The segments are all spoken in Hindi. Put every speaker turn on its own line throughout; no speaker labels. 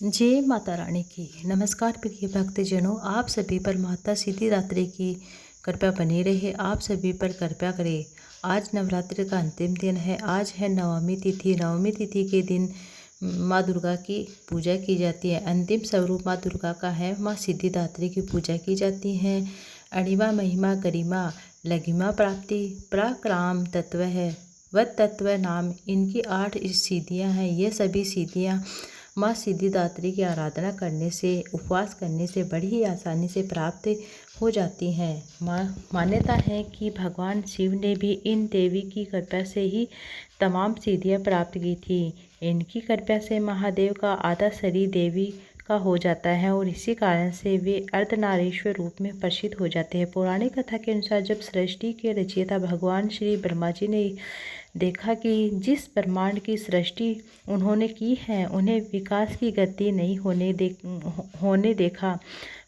जय माता रानी की। नमस्कार प्रिय भक्तजनों, आप सभी पर माता सिद्धिदात्री की कृपा बनी रहे। आप सभी पर कृपा करें। आज नवरात्रि का अंतिम दिन है। आज है नवमी तिथि। नवमी तिथि के दिन माँ दुर्गा की पूजा की जाती है। अंतिम स्वरूप माँ दुर्गा का है। माँ सिद्धिदात्री की पूजा की जाती है। अणिमा महिमा गरिमा लघिमा प्राप्ति पराक्राम तत्व है वत तत्व नाम। इनकी 8 सिद्धियाँ हैं। ये सभी सिद्धियाँ माँ सिद्धिदात्री की आराधना करने से, उपवास करने से बड़ी ही आसानी से प्राप्त हो जाती हैं। मान्यता है कि भगवान शिव ने भी इन देवी की कृपा से ही तमाम सिद्धियाँ प्राप्त की थी। इनकी कृपा से महादेव का आधा शरीर देवी का हो जाता है और इसी कारण से वे अर्धनारीश्वर रूप में प्रसिद्ध हो जाते हैं। पौराणिक कथा के अनुसार जब सृष्टि के रचयिता भगवान श्री ब्रह्मा जी ने देखा कि जिस ब्रह्मांड की सृष्टि उन्होंने की है उन्हें विकास की गति नहीं होने देखा।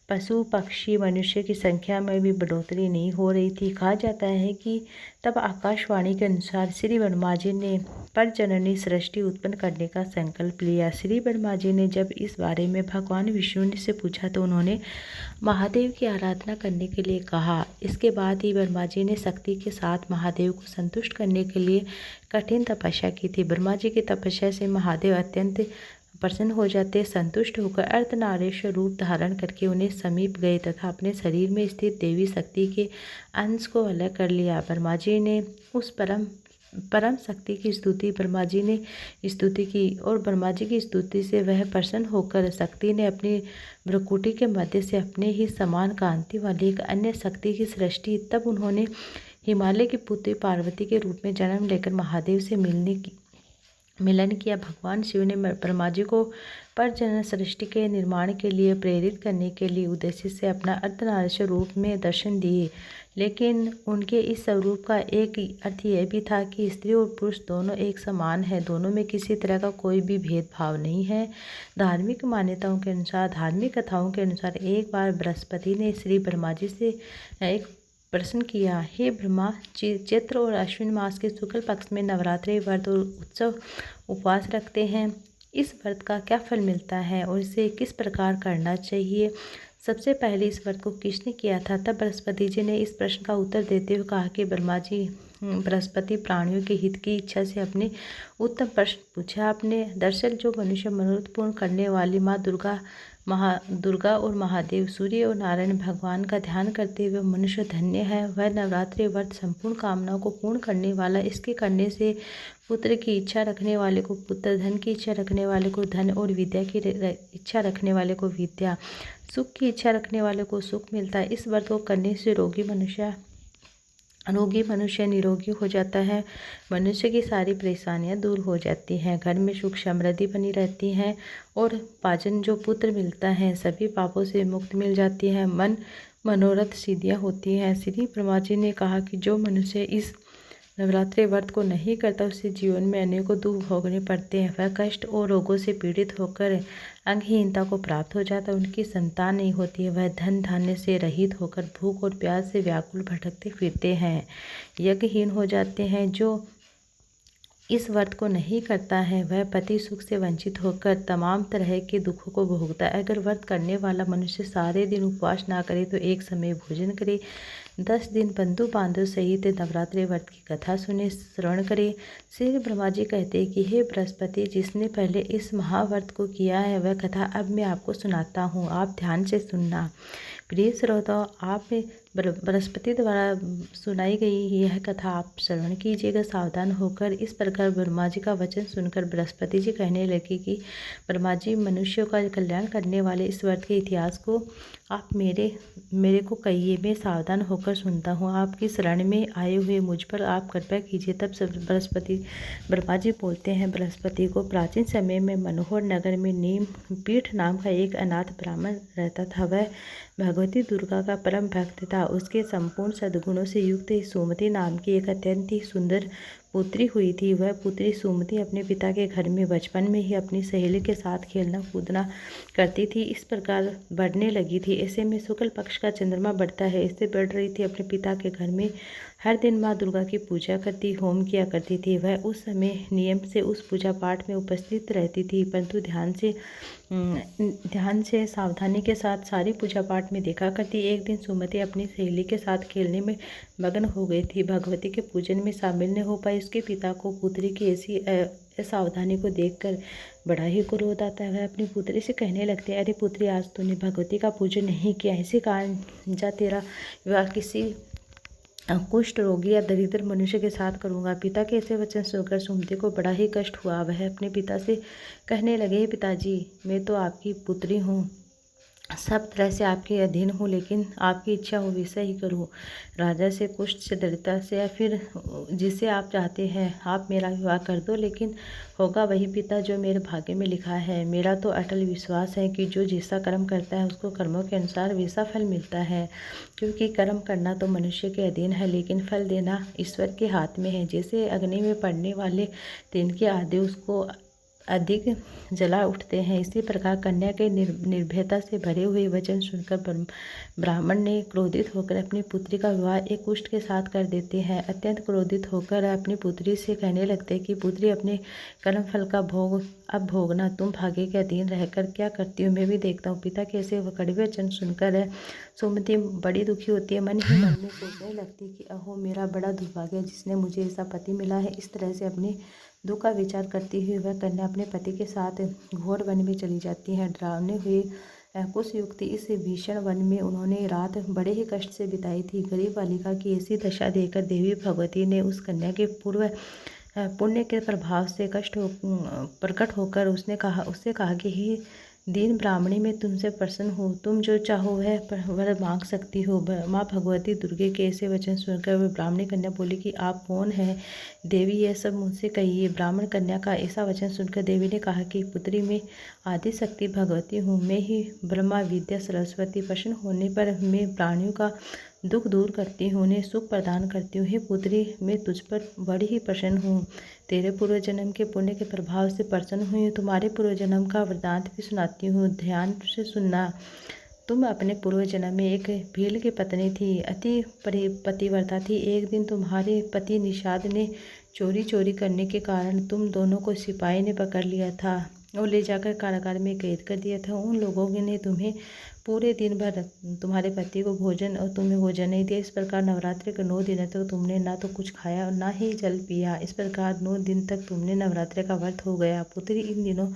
पशु पक्षी मनुष्य की संख्या में भी बढ़ोतरी नहीं हो रही थी। कहा जाता है कि तब आकाशवाणी के अनुसार श्री ब्रह्मा जी ने परजननी सृष्टि उत्पन्न करने का संकल्प लिया। श्री ब्रह्मा जी ने जब इस बारे में भगवान विष्णु से पूछा तो उन्होंने महादेव की आराधना करने के लिए कहा। इसके बाद ही ब्रह्मा जी ने शक्ति के साथ महादेव को संतुष्ट करने के लिए कठिन तपस्या की थी। ब्रह्मा जी की तपस्या से महादेव अत्यंत प्रसन्न हो जाते। संतुष्ट होकर अर्धनारीश्वर रूप धारण करके उन्हें समीप गए तथा अपने शरीर में स्थित देवी शक्ति के अंश को अलग कर लिया। ब्रह्मा जी ने उस परम शक्ति की स्तुति की और ब्रह्मा जी की स्तुति से वह प्रसन्न होकर शक्ति ने अपनी भ्रुकुटी के मध्य से अपने ही समान कांति वाली एक अन्य शक्ति की सृष्टि। तब उन्होंने हिमालय की पुत्री पार्वती के रूप में जन्म लेकर महादेव से मिलन किया। भगवान शिव ने ब्रह्मा जी को परजनन सृष्टि के निर्माण के लिए प्रेरित करने के लिए उद्देश्य से अपना अर्धनारीश्वर रूप में दर्शन दिए। लेकिन उनके इस स्वरूप का एक अर्थ यह भी था कि स्त्री और पुरुष दोनों एक समान है। दोनों में किसी तरह का कोई भी भेदभाव नहीं है। धार्मिक मान्यताओं के अनुसार, धार्मिक कथाओं के अनुसार एक बार बृहस्पति ने श्री ब्रह्मा जी से एक प्रश्न किया, हे ब्रह्मा, चैत्र और अश्विन मास के शुक्ल पक्ष में नवरात्रि व्रत और उत्सव उपवास रखते हैं। इस व्रत का क्या फल मिलता है और इसे किस प्रकार करना चाहिए? सबसे पहले इस व्रत को किसने किया था? तब बृहस्पति जी ने इस प्रश्न का उत्तर देते हुए कहा कि बृहस्पति प्राणियों के हित की इच्छा से अपने उत्तम प्रश्न पूछा आपने। दरअसल जो मनुष्य मनोरथ पूर्ण करने वाली माँ दुर्गा और महादेव सूर्य और नारायण भगवान का ध्यान करते हुए मनुष्य धन्य है। वह नवरात्रि व्रत संपूर्ण कामनाओं को पूर्ण करने वाला। इसके करने से पुत्र की इच्छा रखने वाले को पुत्र, धन की इच्छा रखने वाले को धन और विद्या की इच्छा रखने वाले को विद्या, सुख की इच्छा रखने वाले को सुख मिलता है। इस व्रत को करने से रोगी मनुष्य निरोगी हो जाता है। मनुष्य की सारी परेशानियां दूर हो जाती हैं। घर में सुख समृद्धि बनी रहती है और पाचन जो पुत्र मिलता है, सभी पापों से मुक्त मिल जाती है। मनोरथ सिद्धियां होती हैं। श्री ब्रह्मा जी ने कहा कि जो मनुष्य इस नवरात्रि व्रत को नहीं करता उसे जीवन में अनेकों दुख भोगने पड़ते हैं। वह कष्ट और रोगों से पीड़ित होकर अंगहीनता को प्राप्त हो जाता है। उनकी संतान नहीं होती है। वह धन धान्य से रहित होकर भूख और प्यास से व्याकुल भटकते फिरते हैं, यज्ञहीन हो जाते हैं। जो इस व्रत को नहीं करता है वह पति सुख से वंचित होकर तमाम तरह के दुखों को भोगता है। अगर व्रत करने वाला मनुष्य सारे दिन उपवास ना करे तो एक समय भोजन करे, 10 दिन बंधु बांधव सहित नवरात्रि व्रत की कथा सुने, श्रवण करे। श्री ब्रह्मा जी कहते हैं कि हे बृहस्पति, जिसने पहले इस महाव्रत को किया है वह कथा अब मैं आपको सुनाता हूँ, आप ध्यान से सुनना। प्रिय श्रोताओ, आप बृहस्पति द्वारा सुनाई गई यह कथा आप श्रवण कीजिएगा सावधान होकर। इस प्रकार ब्रह्मा जी का वचन सुनकर बृहस्पति जी कहने लगे कि ब्रह्मा जी, मनुष्यों का कल्याण करने वाले इस व्रत के इतिहास को आप मेरे को कहिए, मैं सावधान होकर सुनता हूँ। आपकी शरण में आए हुए मुझ पर आप कृपा कीजिए। तब ब्रह्मा जी बोलते हैं बृहस्पति को, प्राचीन समय में मनोहर नगर में नीम पीठ नाम का एक अनाथ ब्राह्मण रहता था। वह भगवती दुर्गा का परम भक्त था। उसके संपूर्ण सद्गुणों से युक्त सुमति नाम की एक अत्यंत ही सुंदर पुत्री हुई थी। वह पुत्री सुमति अपने पिता के घर में बचपन में ही अपनी सहेली के साथ खेलना कूदना करती थी। इस प्रकार बढ़ने लगी थी। ऐसे में शुक्ल पक्ष का चंद्रमा बढ़ता है, इससे बढ़ रही थी। अपने पिता के घर में हर दिन माँ दुर्गा की पूजा करती, होम किया करती थी। वह उस समय नियम से उस पूजा पाठ में उपस्थित रहती थी, परंतु ध्यान से सावधानी के साथ सारी पूजा पाठ में देखा करती। एक दिन सुमति अपनी सहेली के साथ खेलने में मग्न हो गई थी। भगवती के पूजन में शामिल न हो पाई। उसके पिता को पुत्री की ऐसी असावधानी को देखकर बड़ा ही क्रोध आता है। वह अपनी पुत्री से कहने लगते, अरे पुत्री, आज तूने भगवती का पूजन नहीं किया, इसी कारण जा तेरा विवाह किसी कुष्ठ रोगी या दरिद्र मनुष्य के साथ करूँगा। पिता के ऐसे वचन सुनकर सुमति को बड़ा ही कष्ट हुआ। वह अपने पिता से कहने लगे, पिताजी, मैं तो आपकी पुत्री हूँ, सब तरह से आपके अधीन हूँ, लेकिन आपकी इच्छा हो वैसा ही करूँ। राजा से, कुष्ठ से, दरिद्रता से या फिर जिसे आप चाहते हैं आप मेरा विवाह कर दो, लेकिन होगा वही पिता जो मेरे भाग्य में लिखा है। मेरा तो अटल विश्वास है कि जो जैसा कर्म करता है उसको कर्मों के अनुसार वैसा फल मिलता है, क्योंकि कर्म करना तो मनुष्य के अधीन है, लेकिन फल देना ईश्वर के हाथ में है। जैसे अग्नि में पड़ने वाले तिन के आधे उसको अधिक जला उठते हैं, इसी प्रकार कन्या के निर्भयता से भरे हुए वचन सुनकर ब्राह्मण ने क्रोधित होकर अपनी पुत्री का विवाह एक कुष्ठ के साथ कर देते हैं। अत्यंत क्रोधित होकर अपनी पुत्री से कहने लगते हैं कि पुत्री, अपने कर्म फल का भोग अब भोगना, तुम भाग्य के अधीन रहकर क्या करती हो मैं भी देखता हूँ। पिता के ऐसे कड़वे वचन सुनकर सुमति बड़ी दुखी होती है। मन ही मन में सोचने लगती कि अहो, मेरा बड़ा दुर्भाग्य है जिसने मुझे ऐसा पति मिला है। इस तरह से अपने दुख का विचार करती हुई वह कन्या अपने पति के साथ घोर वन में चली जाती है। डरावने हुए कुछ युक्ति इस भीषण वन में उन्होंने रात बड़े ही कष्ट से बिताई थी। गरीब बालिका की ऐसी दशा देखकर देवी भगवती ने उस कन्या के पूर्व पुण्य के प्रभाव से प्रकट होकर उससे कहा कि हे दीन ब्राह्मणी, मैं तुमसे प्रसन्न हूँ, तुम जो चाहो वह वर मांग सकती हो। माँ भगवती दुर्गे के ऐसे वचन सुनकर वह ब्राह्मणी कन्या बोली कि आप कौन है देवी, यह सब मुझसे कहिए। ब्राह्मण कन्या का ऐसा वचन सुनकर देवी ने कहा कि पुत्री, मैं आदि शक्ति भगवती हूँ, मैं ही ब्रह्मा विद्या सरस्वती। प्रसन्न होने पर मैं प्राणियों का दुख दूर करती हूँ, उन्हें सुख प्रदान करती हूँ। हे पुत्री, मैं तुझ पर बड़ी ही प्रसन्न हूँ, तेरे पूर्व जन्म के पुण्य के प्रभाव से प्रसन्न हुई हूँ। तुम्हारे पूर्व जन्म का वृत्तांत भी सुनाती हूँ, ध्यान से सुनना। तुम अपने पूर्व जन्म में एक भील की पत्नी थी, अति पतिव्रता थी। एक दिन तुम्हारे पति निषाद ने चोरी करने के कारण तुम दोनों को सिपाही ने पकड़ लिया था और ले जाकर कारागार में कैद कर दिया था। उन लोगों ने तुम्हें पूरे दिन भर तुम्हारे पति को भोजन और तुम्हें भोजन नहीं दिया। इस प्रकार नवरात्रि के 9 दिनों तक तुमने ना तो कुछ खाया और ना ही जल पिया। इस प्रकार 9 दिन तक तुमने नवरात्रि का व्रत हो गया। पुत्री, इन दिनों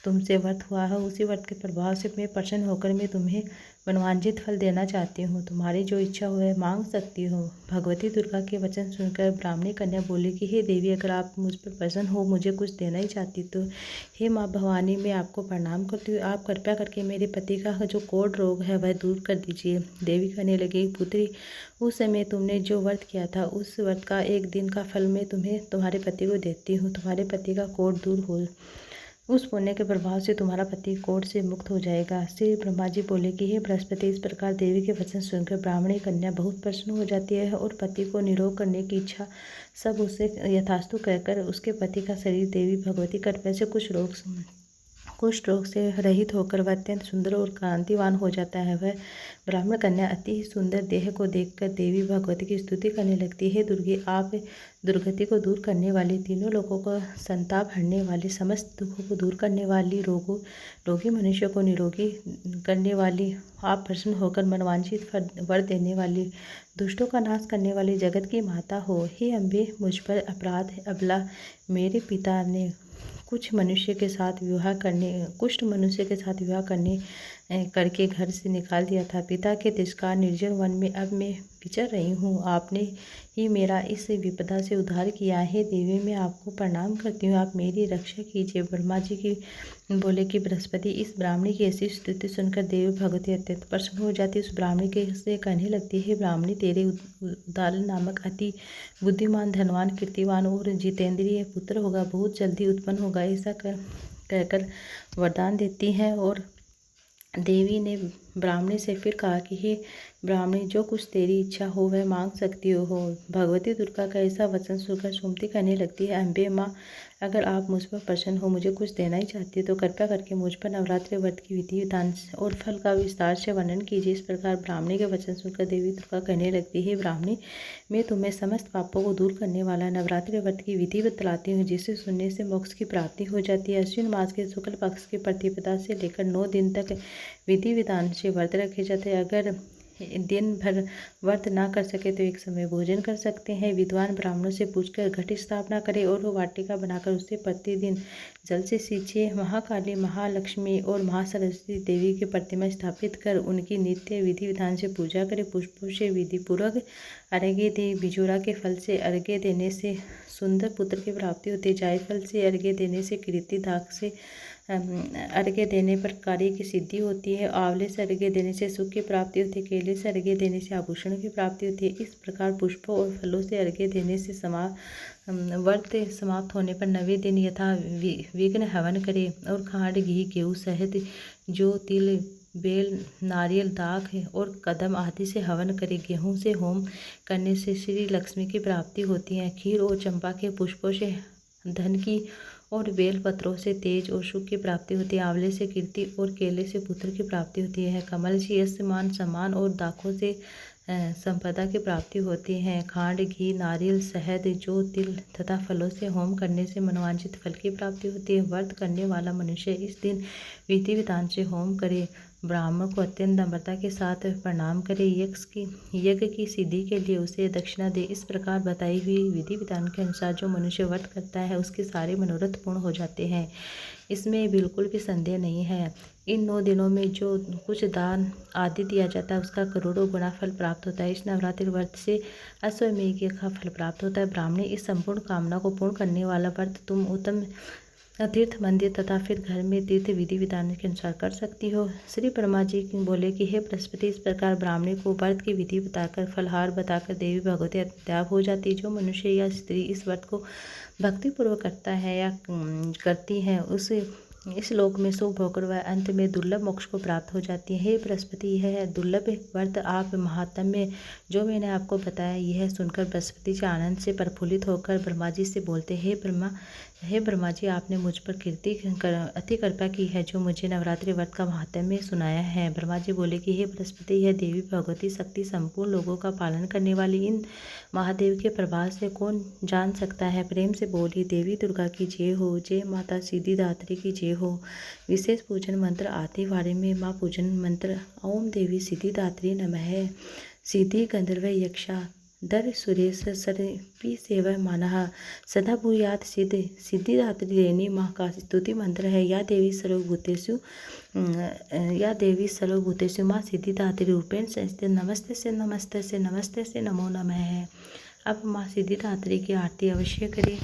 तुमसे व्रत हुआ है, उसी व्रत के प्रभाव से मैं प्रसन्न होकर मैं तुम्हें मनवांछित फल देना चाहती हूँ। तुम्हारी जो इच्छा हो वह मांग सकती हो। भगवती दुर्गा के वचन सुनकर ब्राह्मणी कन्या बोली कि हे देवी, अगर आप मुझ पर प्रसन्न हो, मुझे कुछ देना ही चाहती तो हे माँ भवानी, मैं आपको प्रणाम करती हूँ। आप कृपया करके मेरे पति का जो कोढ़ रोग है वह दूर कर दीजिए। देवी कहने लगी, पुत्री, उस समय तुमने जो व्रत किया था उस व्रत का एक दिन का फल मैं तुम्हें तुम्हारे पति को देती हूँ। तुम्हारे पति का कोढ़ दूर हो, उस पुण्य के प्रभाव से तुम्हारा पति कोढ़ से मुक्त हो जाएगा। श्री ब्रह्मा जी बोले कि हे बृहस्पति, इस प्रकार देवी के वचन सुनकर ब्राह्मणी कन्या बहुत प्रसन्न हो जाती है और पति को निरोग करने की इच्छा सब उसे यथास्तु कहकर उसके पति का शरीर देवी भगवती कृपा से कुष्ठ रोग से रहित होकर वह अत्यंत सुंदर और कांतिवान हो जाता है। वह ब्राह्मण कन्या अति ही सुंदर देह को देखकर देवी भगवती की स्तुति करने लगती है। दुर्गे, आप दुर्गति को दूर करने वाली, तीनों लोगों को संताप हरने वाली, समस्त दुखों को दूर करने वाली, रोगी मनुष्य को निरोगी करने वाली, आप प्रसन्न होकर मनवांछित वर देने वाली, दुष्टों का नाश करने वाली जगत की माता हो। हे अम्बे, मुझ पर अपराध है। अबला मेरे पिता ने कुष्ठ मनुष्य के साथ विवाह करने करके घर से निकाल दिया था। पिता के तिरस्कार निर्जन वन में अब मैं विचर रही हूँ। आपने ही मेरा इस विपदा से उद्धार किया है। देवी, मैं आपको प्रणाम करती हूँ, आप मेरी रक्षा कीजिए। ब्रह्मा जी की बोले कि बृहस्पति, इस ब्राह्मणी की ऐसी स्तुति सुनकर देवी भगवती अत्यंत प्रसन्न हो जाती। उस ब्राह्मणी के से कहने लगती है, ब्राह्मणी, तेरे उदाल नामक अति बुद्धिमान, धनवान, कीर्तिवान और जितेंद्रिय पुत्र होगा, बहुत जल्दी उत्पन्न होगा। ऐसा कहकर वरदान देती हैं। और देवी ने ब्राह्मणी से फिर कहा कि हे ब्राह्मणी, जो कुछ तेरी इच्छा हो वह मांग सकती हो। भगवती दुर्गा का ऐसा वचन सुनकर सुमति कहने लगती है, अम्बे माँ, अगर आप मुझ पर प्रसन्न हो, मुझे कुछ देना ही चाहती हो तो कृपया करके मुझ पर नवरात्रि व्रत की विधि विधान और फल का विस्तार से वर्णन कीजिए। इस प्रकार ब्राह्मणी के वचन सुनकर देवी दुर्गा कहने लगती है, ब्राह्मणी, मैं तुम्हें समस्त पापों को दूर करने वाला नवरात्रि व्रत की विधि बतलाती हूँ, जिसे सुनने से मोक्ष की प्राप्ति हो जाती है। अश्विन मास के शुक्ल पक्ष की प्रतिपदा से लेकर 9 दिन तक विधि विधान से व्रत रखे जाते हैं। अगर दिन भर व्रत ना कर सके तो एक समय भोजन कर सकते हैं। विद्वान ब्राह्मणों से पूछकर घट स्थापना करें और वो वाटिका बनाकर उससे प्रतिदिन जल से सींचे। महाकाली, महालक्ष्मी और महासरस्वती देवी की प्रतिमा स्थापित कर उनकी नित्य विधि विधान से पूजा करें। पुष्पों से विधि पूर्वक अर्घ्य दे। बिजोरा के फल से अर्घ्य देने से सुंदर पुत्र की प्राप्ति होती है। जायफल से अर्घ्य देने से कीर्ति, दाग से अर्घ्य देने पर कार्य की सिद्धि होती है। आंवले से अर्घ्य देने से सुख की प्राप्ति होती है। केले से अर्घ्य देने से आभूषण की प्राप्ति होती है। इस प्रकार पुष्पों और फलों से अर्घ्य देने से व्रत समाप्त होने पर 9वें दिन यथा विघ्न हवन करें और खांड, घी, गेहूँ, शहद, जौ, तिल, बेल, नारियल, दाख और कदम आदि से हवन करें। गेहूँ से होम करने से श्री लक्ष्मी की प्राप्ति होती है। खीर और चंपा के पुष्पों से धन की और बेल पत्रों से तेज और सुख की प्राप्ति होती है। आंवले से कीर्ति और केले से पुत्र की प्राप्ति होती है। कमल से यश, मान, सम्मान और दाखों से संपदा की प्राप्ति होती है। खांड, घी, नारियल, शहद, जौ, तिल तथा फलों से होम करने से मनोवांछित फल की प्राप्ति होती है। व्रत करने वाला मनुष्य इस दिन विधि विधान से होम करे, ब्राह्मण को अत्यंत नम्रता के साथ प्रणाम करे, यज्ञ की सिद्धि के लिए उसे दक्षिणा दे। इस प्रकार बताई हुई विधि विधान के अनुसार जो मनुष्य व्रत करता है उसके सारे मनोरथ पूर्ण हो जाते हैं। इसमें बिल्कुल भी संदेह नहीं है। इन 9 दिनों में जो कुछ दान आदि दिया जाता है उसका करोड़ों गुना फल प्राप्त होता है। इस नवरात्रि व्रत से अश्वमेध का फल प्राप्त होता है। ब्राह्मणी, इस संपूर्ण कामना को पूर्ण करने वाला व्रत तुम उत्तम तीर्थ, मंदिर तथा फिर घर में तीर्थ विधि विधान के अनुसार कर सकती हो। श्री ब्रह्मा जी बोले कि हे बृहस्पति, इस प्रकार ब्राह्मणी को व्रत की विधि बताकर फलहार बताकर देवी भगवती त्याग हो जाती है। जो मनुष्य या स्त्री इस व्रत को भक्तिपूर्वक करता है या करती है उस इस लोक में सुख होकर वह अंत में दुर्लभ मोक्ष को प्राप्त हो जाती है। हे बृहस्पति, यह है दुर्लभ व्रत आप महात्म्य जो मैंने आपको बताया। यह सुनकर बृहस्पति जी आनंद से प्रफुल्लित होकर ब्रह्मा जी से बोलते, हे ब्रह्मा जी, आपने मुझ पर अति कृपा की है जो मुझे नवरात्रि व्रत का महात्म्य सुनाया है। ब्रह्मा जी बोले कि हे बृहस्पति, यह देवी भगवती शक्ति संपूर्ण लोगों का पालन करने वाली इन महादेव के प्रभाव से कौन जान सकता है। प्रेम से बोली, देवी दुर्गा की जय हो, जय माता सिद्धिदात्री की जय हो। विशेष पूजन मंत्र आते वारे में माँ पूजन मंत्र, ओम देवी सिद्धिदात्री नमः। सिद्धि गंधर्व यक्षा दर सुरेश सर्पी सेवा मानः सदा भूयात सिद्ध। सिद्धिदात्री रेणी माँ का स्तुति मंत्र है। या देवी सर्वभूतेषु माँ सिद्धिदात्री रूपेण संस्थित। नमस्ते से नमस्ते से नमस्ते से नमो नमः। अब माँ सिद्धिदात्री की आरती अवश्य करें।